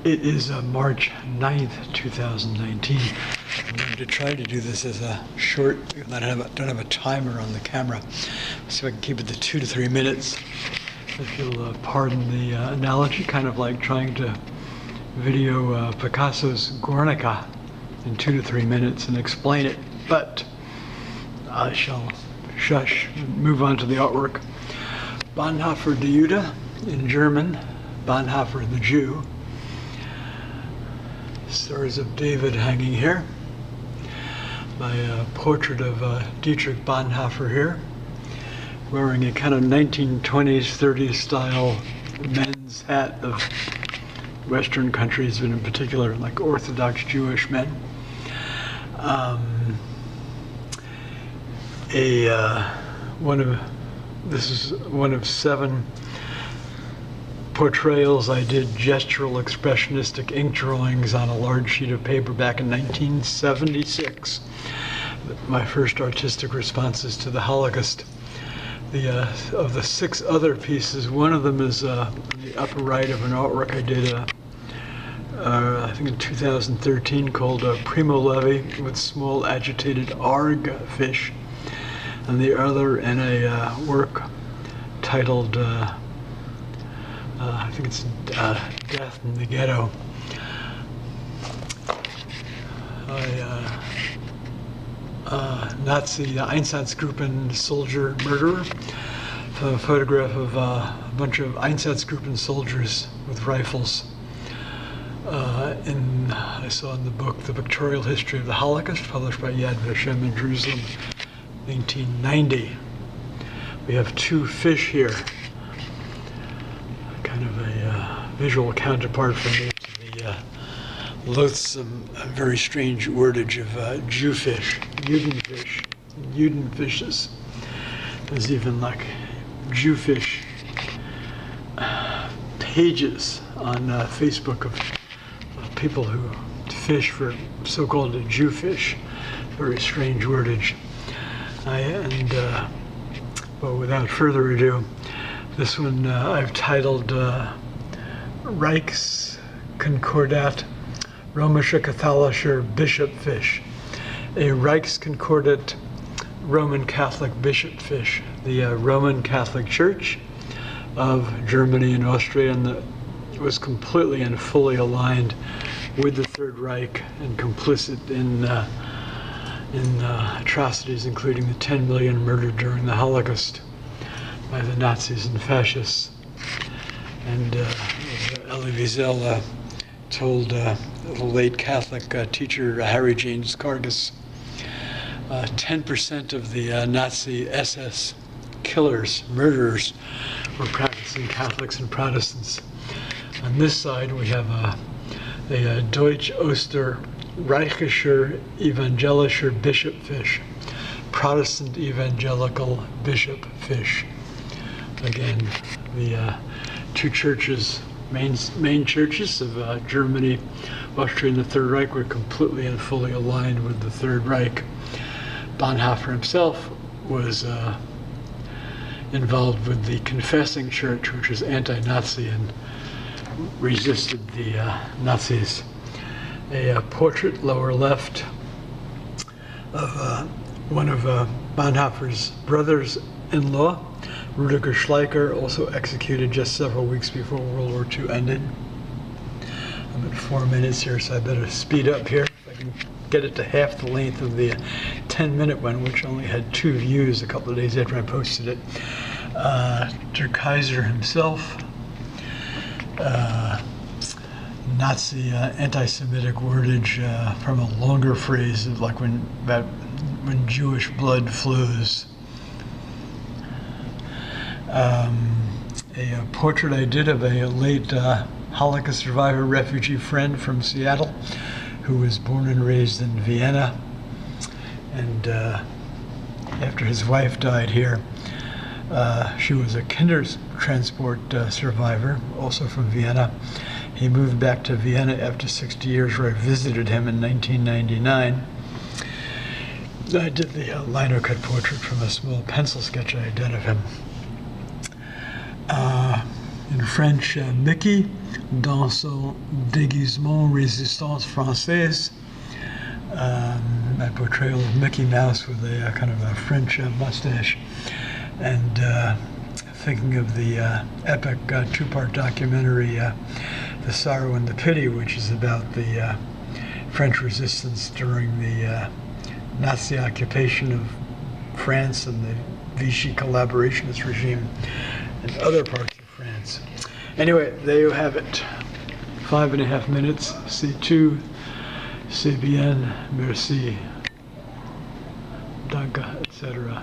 It is March 9th, 2019. I'm going to try to do this as a short, I don't have a timer on the camera, so I can keep it to 2 to 3 minutes. If you'll pardon the analogy, kind of like trying to video Picasso's Guernica in 2 to 3 minutes and explain it, but I shall move on to the artwork. Bonhoeffer der Jude, in German, Bonhoeffer the Jew. Stars of David hanging here. My portrait of Dietrich Bonhoeffer here, wearing a kind of 1920s, 30s style men's hat of Western countries, but in particular like Orthodox Jewish men. This is one of 7 portrayals I did, gestural expressionistic ink drawings on a large sheet of paper back in 1976. My first artistic responses to the Holocaust. Of the 6 other pieces, one of them is on the upper right of an artwork I did, I think in 2013, called Primo Levi with small agitated arg fish, and the other in a work titled I think it's Death in the Ghetto. Nazi Einsatzgruppen soldier murderer. A photograph of a bunch of Einsatzgruppen soldiers with rifles. I saw in the book The Pictorial History of the Holocaust, published by Yad Vashem in Jerusalem, 1990. We have 2 fish here. Kind of a visual counterpart for me to the loathsome, very strange wordage of Jewfish, Judenfish, Judenfishes. There's even like Jewfish pages on Facebook of people who fish for so-called Jewfish. Very strange wordage. But without further ado, this one I've titled Reichskonkordat römisch-katholischer Bischofsfisch, a Reichskonkordat Roman Catholic Bischofsfisch, the Roman Catholic Church of Germany and Austria, and that was completely and fully aligned with the Third Reich and complicit in atrocities, including the 10 million murdered during the Holocaust by the Nazis and fascists. And Elie Wiesel told the late Catholic teacher Harry James Kargas, 10% of the Nazi SS killers, murderers, were practicing Catholics and Protestants. On this side we have a deutsch-österreichischer, evangelischer Bischofsfisch, Protestant evangelical Bischofsfisch. Again, the 2 churches, main churches of Germany, Austria, and the Third Reich were completely and fully aligned with the Third Reich. Bonhoeffer himself was involved with the Confessing Church, which was anti-Nazi and resisted the Nazis. A portrait, lower left, of one of Bonhoeffer's brothers-in-law, Rudiger Schleicher, also executed just several weeks before World War II ended. I'm at 4 minutes here, so I better speed up here. If I can get it to half the length of the 10-minute one, which only had 2 views a couple of days after I posted it. Der Kaiser himself, Nazi anti-Semitic wordage from a longer phrase, like when Jewish blood flows. A portrait I did of a late Holocaust survivor refugee friend from Seattle who was born and raised in Vienna, and after his wife died here, she was a Kindertransport survivor, also from Vienna. He moved back to Vienna after 60 years, where I visited him in 1999. I did the lino cut portrait from a small pencil sketch I had done of him. In in French, Mickey, dans son déguisement résistance française, a portrayal of Mickey Mouse with a kind of a French mustache, and thinking of the epic two-part documentary, The Sorrow and the Pity, which is about the French resistance during the Nazi occupation of France and the Vichy collaborationist regime in other parts of France. Anyway, there you have it. 5.5 minutes. C'est tout. C'est bien. Merci. Danke, etc.